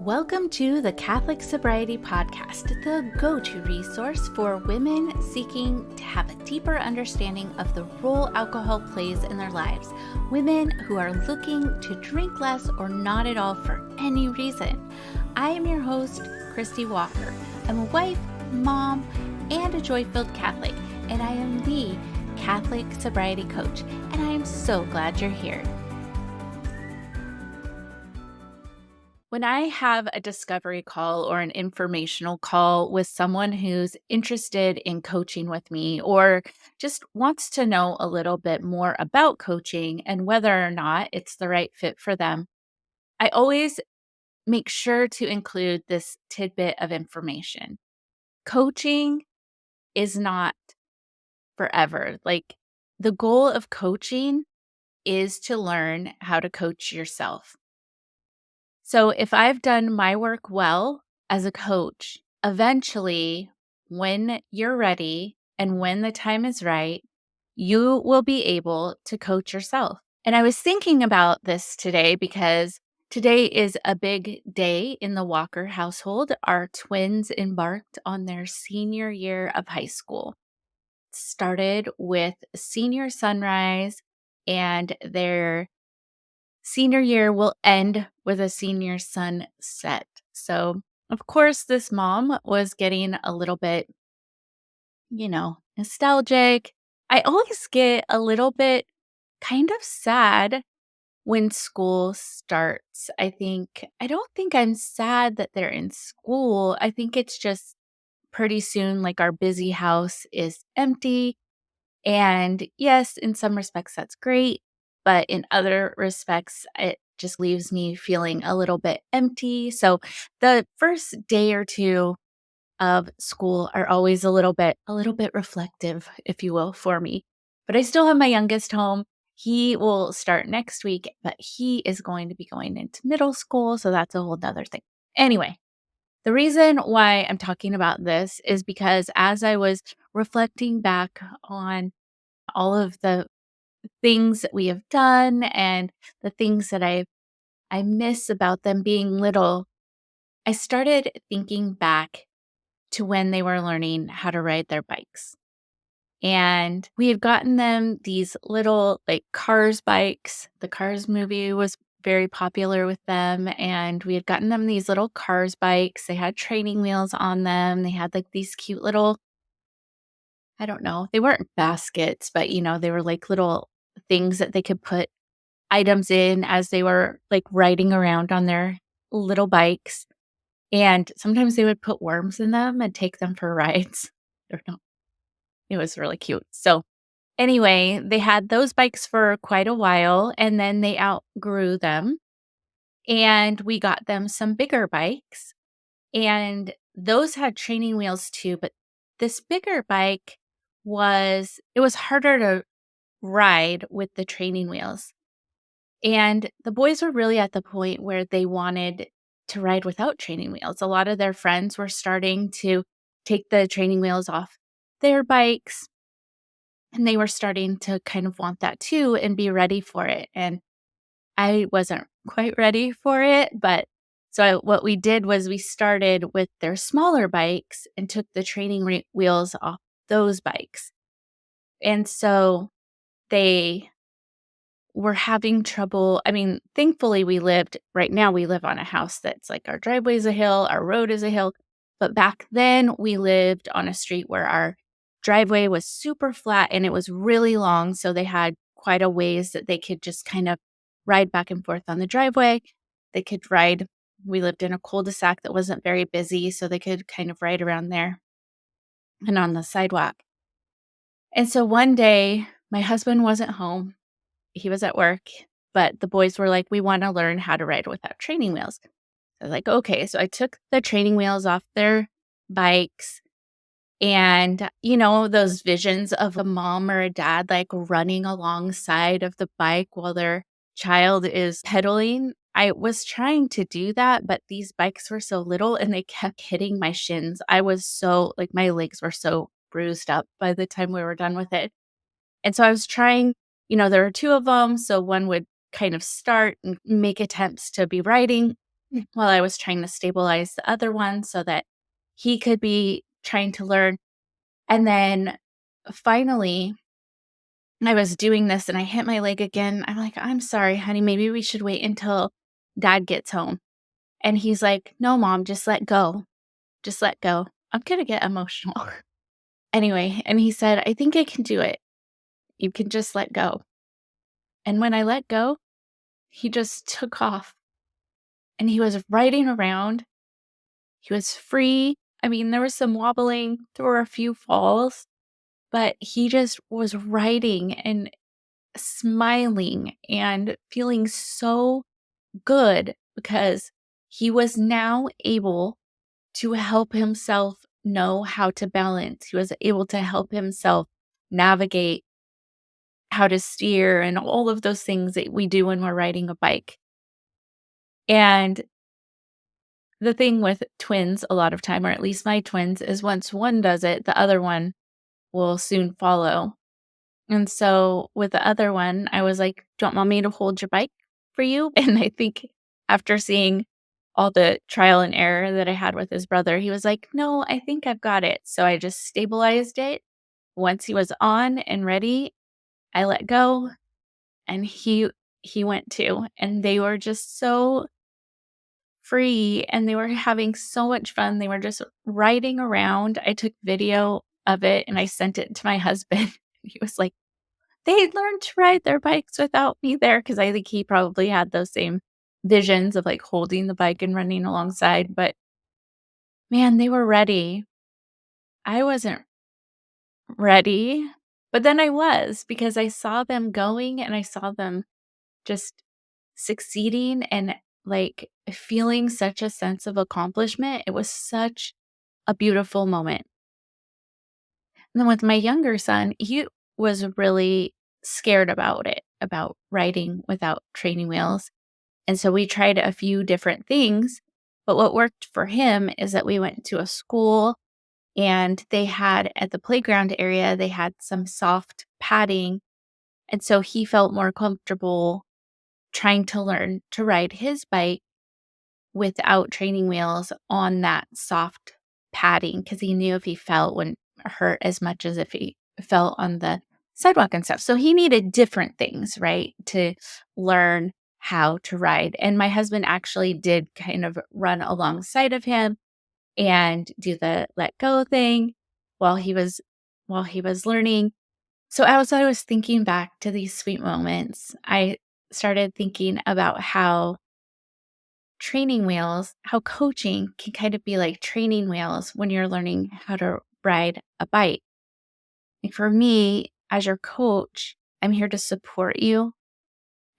Welcome to the Catholic Sobriety Podcast, the go-to resource for women seeking to have a deeper understanding of the role alcohol plays in their lives. Women who are looking to drink less or not at all for any reason. I am your host, Christie Walker. I'm a wife, mom, and a joy-filled Catholic, and I am the Catholic Sobriety Coach, and I am so glad you're here. When I have a discovery call or an informational call with someone who's interested in coaching with me or just wants to know a little bit more about coaching and whether or not it's the right fit for them, I always make sure to include this tidbit of information. Coaching is not forever. The goal of coaching is to learn how to coach yourself. So if I've done my work well as a coach, eventually, when you're ready and when the time is right, you will be able to coach yourself. And I was thinking about this today because today is a big day in the Walker household. Our twins embarked on their senior year of high school. It started with senior sunrise, and their senior year will end with a senior sunset. So, of course, this mom was getting a little bit, nostalgic. I always get a little bit kind of sad when school starts. I don't think I'm sad that they're in school. I think it's just pretty soon, like our busy house is empty. And yes, in some respects, that's great. But in other respects, it just leaves me feeling a little bit empty. So the first day or two of school are always a little bit reflective, if you will, for me. But I still have my youngest home. He will start next week, but he is going to be going into middle school. So that's a whole nother thing. Anyway, the reason why I'm talking about this is because as I was reflecting back on all of the things that we have done and the things that I miss about them being little, I started thinking back to when they were learning how to ride their bikes. And we had gotten them these little Cars bikes. The Cars movie was very popular with them, and we had gotten them these little Cars bikes. They had training wheels on them. They had these cute little, I don't know, they weren't baskets, but they were little things that they could put items in as they were riding around on their little bikes. And sometimes they would put worms in them and take them for rides. I don't know. It was really cute. So anyway, they had those bikes for quite a while and then they outgrew them. And we got them some bigger bikes. And those had training wheels too. But this bigger bike it was harder to ride with the training wheels. And the boys were really at the point where they wanted to ride without training wheels. A lot of their friends were starting to take the training wheels off their bikes, and they were starting to kind of want that too and be ready for it. And I wasn't quite ready for it, but what we did was we started with their smaller bikes and took the training wheels off those bikes. And so they were having trouble. I mean, thankfully right now we live on a house that's our driveway's a hill, our road is a hill. But back then we lived on a street where our driveway was super flat and it was really long. So they had quite a ways that they could just kind of ride back and forth on the driveway. We lived in a cul-de-sac that wasn't very busy, so they could kind of ride around there and on the sidewalk. And so one day my husband wasn't home. He was at work, but the boys were like, we want to learn how to ride without training wheels. I was like, okay. So I took the training wheels off their bikes, and those visions of a mom or a dad running alongside of the bike while their child is pedaling. I was trying to do that, but these bikes were so little and they kept hitting my shins. I was so my legs were so bruised up by the time we were done with it. And so I was trying. There were two of them, so one would kind of start and make attempts to be riding, while I was trying to stabilize the other one so that he could be trying to learn. And then finally, I was doing this and I hit my leg again. I'm like, "I'm sorry, honey. Maybe we should wait until dad gets home." And he's like, "No, mom, just let go. Just let go." I'm going to get emotional. Anyway, and he said, "I think I can do it. You can just let go." And when I let go, he just took off and he was riding around. He was free. I mean, there was some wobbling, there were a few falls, but he just was riding and smiling and feeling so good because he was now able to help himself know how to balance. He was able to help himself navigate how to steer and all of those things that we do when we're riding a bike. And the thing with twins a lot of time, or at least my twins, is once one does it, the other one will soon follow. And so with the other one, I was like, "Do you want mommy to hold your bike for you?" And I think after seeing all the trial and error that I had with his brother, he was like, "No, I think I've got it." So I just stabilized it. Once he was on and ready, I let go and he went too. And they were just so free and they were having so much fun. They were just riding around. I took video of it and I sent it to my husband. He was like, "They learned to ride their bikes without me there," because I think he probably had those same visions of, like, holding the bike and running alongside, but, man, they were ready. I wasn't ready, but then I was because I saw them going and I saw them just succeeding and, like, feeling such a sense of accomplishment. It was such a beautiful moment. And then with my younger son, he was really scared about it, about riding without training wheels. And so we tried a few different things. But what worked for him is that we went to a school and they had at the playground area, they had some soft padding. And so he felt more comfortable trying to learn to ride his bike without training wheels on that soft padding because he knew if he fell, it wouldn't hurt as much as if he fell on the sidewalk and stuff. So he needed different things, right, to learn how to ride. And my husband actually did kind of run alongside of him and do the let go thing while he was learning. So as I was thinking back to these sweet moments, I started thinking about how training wheels, how coaching can kind of be like training wheels when you're learning how to ride a bike. Like for me, as your coach, I'm here to support you.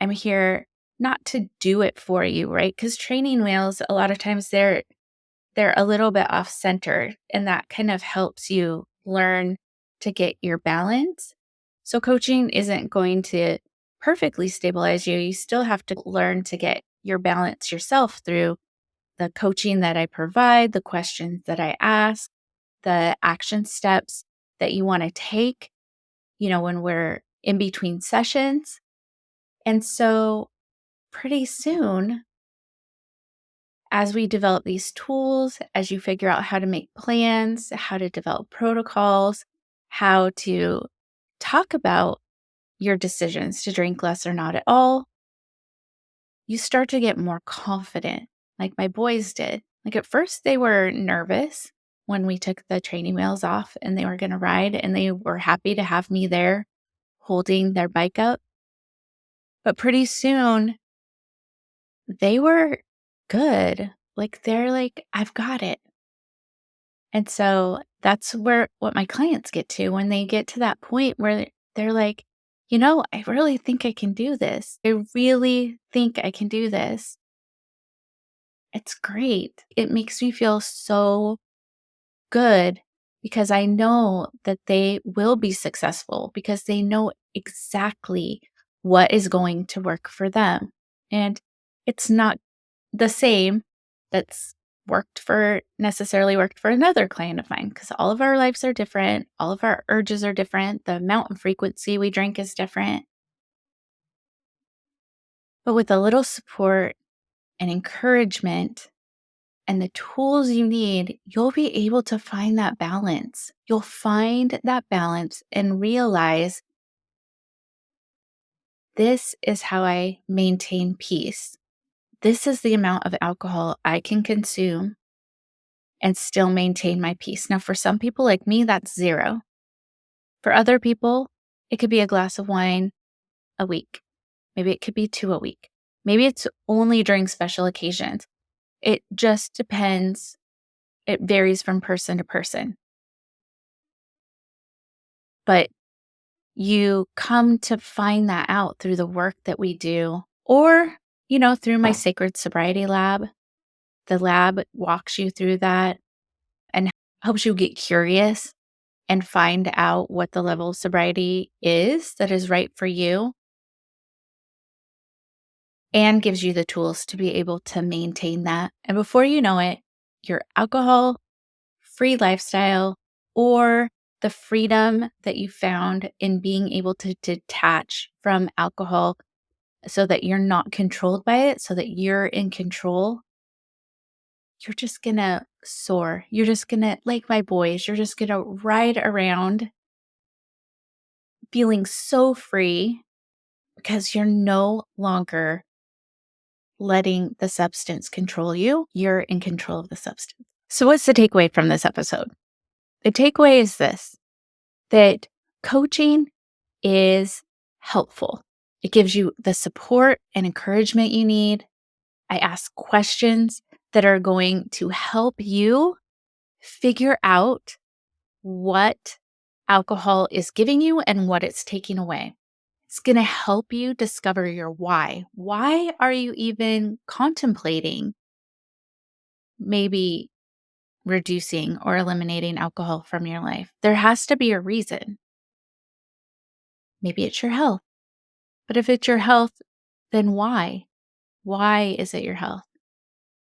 I'm here not to do it for you, right? Because training wheels, a lot of times they're a little bit off center, and that kind of helps you learn to get your balance. So coaching isn't going to perfectly stabilize you. You still have to learn to get your balance yourself through the coaching that I provide, the questions that I ask, the action steps that you want to take, when we're in between sessions. And so pretty soon, as we develop these tools, as you figure out how to make plans, how to develop protocols, how to talk about your decisions to drink less or not at all, you start to get more confident, like my boys did. Like at first, they were nervous when we took the training wheels off and they were going to ride, and they were happy to have me there holding their bike up. But pretty soon, they were good. Like they're like, "I've got it." And so that's what my clients get to when they get to that point where they're like, "I really think I can do this. I really think I can do this." It's great. It makes me feel so good because I know that they will be successful because they know exactly what is going to work for them. And it's not the same that's necessarily worked for another client of mine because all of our lives are different. All of our urges are different. The amount and frequency we drink is different. But with a little support and encouragement and the tools you need, you'll be able to find that balance. You'll find that balance and realize this is how I maintain peace. This is the amount of alcohol I can consume and still maintain my peace. Now, for some people like me, that's 0. For other people, it could be a glass of wine a week. Maybe it could be 2 a week. Maybe it's only during special occasions. It just depends. It varies from person to person. But you come to find that out through the work that we do, or, through my Sacred Sobriety Lab. The lab walks you through that and helps you get curious and find out what the level of sobriety is that is right for you, and gives you the tools to be able to maintain that. And before you know it, your alcohol-free lifestyle, or the freedom that you found in being able to detach from alcohol so that you're not controlled by it, so that you're in control, you're just gonna soar. You're just gonna, like my boys, you're just gonna ride around feeling so free because you're no longer letting the substance control you. You're in control of the substance. So, what's the takeaway from this episode? The takeaway is this: that coaching is helpful. It gives you the support and encouragement you need. I ask questions that are going to help you figure out what alcohol is giving you and what it's taking away. It's going to help you discover your why. Why are you even contemplating maybe reducing or eliminating alcohol from your life? There has to be a reason. Maybe it's your health. But if it's your health, then why? Why is it your health?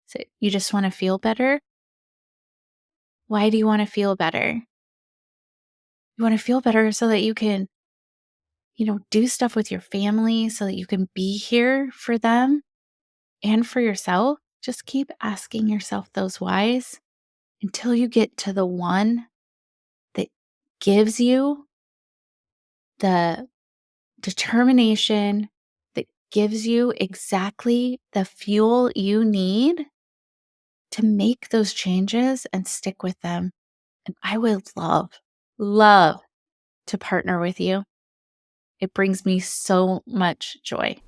Is it you just want to feel better? Why do you want to feel better? You want to feel better so that you can, do stuff with your family, so that you can be here for them and for yourself. Just keep asking yourself those whys until you get to the one that gives you the determination, that gives you exactly the fuel you need to make those changes and stick with them. And I would love to partner with you. It brings me so much joy.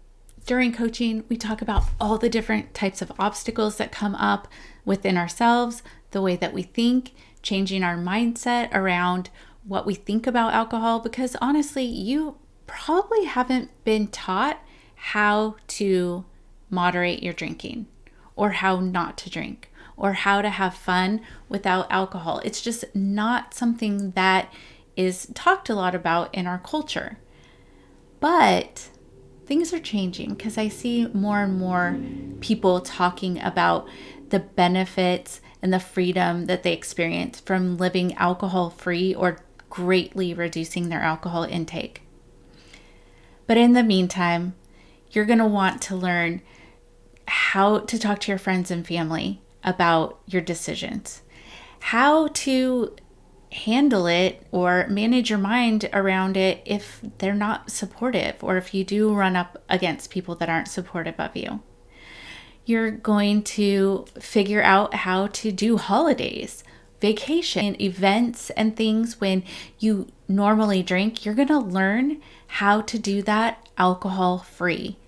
During coaching, we talk about all the different types of obstacles that come up within ourselves, the way that we think, changing our mindset around what we think about alcohol, because honestly, you probably haven't been taught how to moderate your drinking, or how not to drink, or how to have fun without alcohol. It's just not something that is talked a lot about in our culture. But things are changing because I see more and more people talking about the benefits and the freedom that they experience from living alcohol-free or greatly reducing their alcohol intake. But in the meantime, you're going to want to learn how to talk to your friends and family about your decisions, how to handle it or manage your mind around it if they're not supportive, or if you do run up against people that aren't supportive of you. You're going to figure out how to do holidays, vacation, events, and things when you normally drink. You're going to learn how to do that alcohol-free.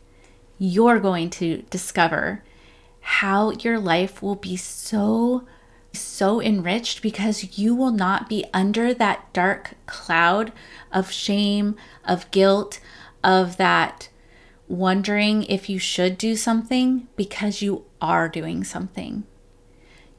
You're going to discover how your life will be so enriched because you will not be under that dark cloud of shame, of guilt, of that wondering if you should do something because you are doing something.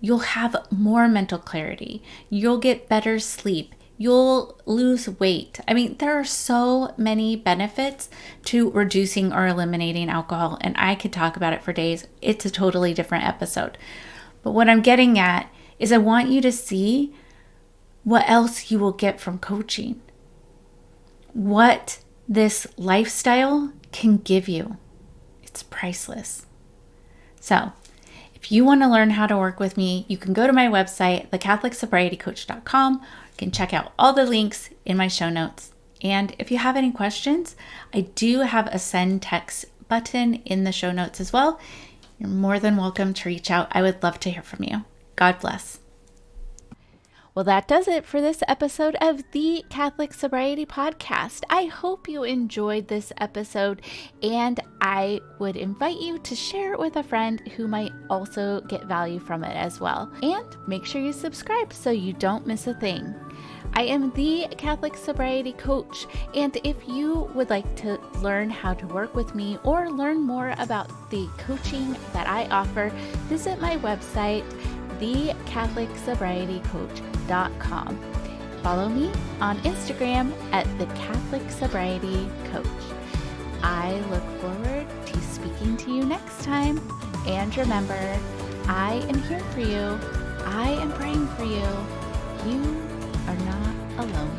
You'll have more mental clarity. You'll get better sleep. You'll lose weight. I mean, there are so many benefits to reducing or eliminating alcohol, and I could talk about it for days. It's a totally different episode. But what I'm getting at is I want you to see what else you will get from coaching. What this lifestyle can give you. It's priceless. So, if you want to learn how to work with me, you can go to my website, thecatholicsobrietycoach.com. You can check out all the links in my show notes. And if you have any questions, I do have a send text button in the show notes as well. You're more than welcome to reach out. I would love to hear from you. God bless. Well, that does it for this episode of the Catholic Sobriety Podcast. I hope you enjoyed this episode, and I would invite you to share it with a friend who might also get value from it as well. And make sure you subscribe so you don't miss a thing. I am the Catholic Sobriety Coach, and if you would like to learn how to work with me or learn more about the coaching that I offer, visit my website, thecatholicsobrietycoach.com. Follow me on Instagram at the Catholic Sobriety Coach. I look forward to speaking to you next time. And remember, I am here for you. I am praying for you. You are not alone.